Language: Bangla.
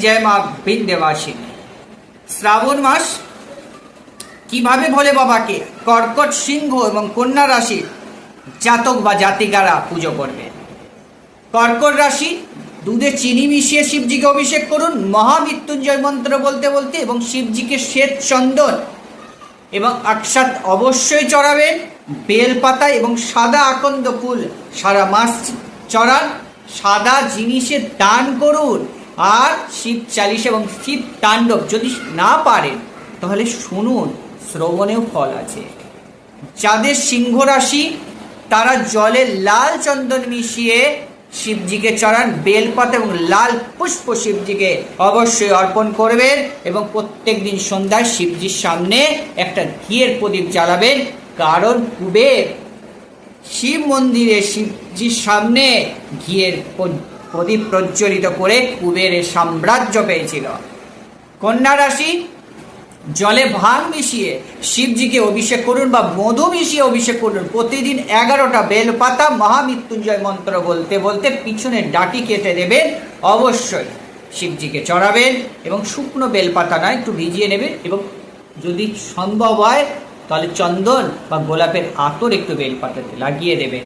जय मां विंध्यवासिनी। শ্রাবণ মাস কিভাবে ভোলে বাবাকে কর্কট, সিংহ এবং কন্যা রাশির জাতক বা জাতিকারা পুজো করবে। কর্কট রাশি, দুধে চিনি মিশিয়ে শিবজিকে অভিষেক করুন মহামৃত্যুঞ্জয় মন্ত্র বলতে বলতে, এবং শিবজিকে শ্বেত চন্দন এবং আকশাত অবশ্যই চড়াবেন। বেলপাতা এবং সাদা আকন্দ ফুল সারা মাস চড়ান। সাদা জিনিসের দান করুন। আর শিব চালিশ এবং শিব তাণ্ডব যদি না পারেন তাহলে শুনুন, শ্রবণেও ফল আছে। যাদের সিংহ রাশি তারা জলে লাল চন্দন মিশিয়ে শিবজিকে চড়ান। বেলপাতা এবং লাল পুষ্প শিবজিকে অবশ্যই অর্পণ করবেন এবং প্রত্যেক দিন সন্ধ্যায় শিবজির সামনে একটা ঘিয়ের প্রদীপ জ্বালাবেন। কারণ কুবের শিব মন্দিরে শিবজির সামনে ঘিয়ের প্রদীপ প্রজ্বলিত করে কুবেরের সাম্রাজ্য পেয়েছিল। কন্যা রাশি, জলে ভাং মিশিয়ে শিবজিকে অভিষেক করুন বা মধু মিশিয়ে অভিষেক করুন। প্রতিদিন 11টা বেলপাতা মহামৃত্যুঞ্জয় মন্ত্র বলতে বলতে পিছনের ডাঁটি কেটে দেবেন। অবশ্যই শিবজিকে চড়াবেন এবং শুকনো বেলপাতা নয়, একটু ভিজিয়ে নেবেন এবং যদি সম্ভব হয় তাহলে চন্দন বা গোলাপের আতর একটু বেলপাতাতে লাগিয়ে দেবেন।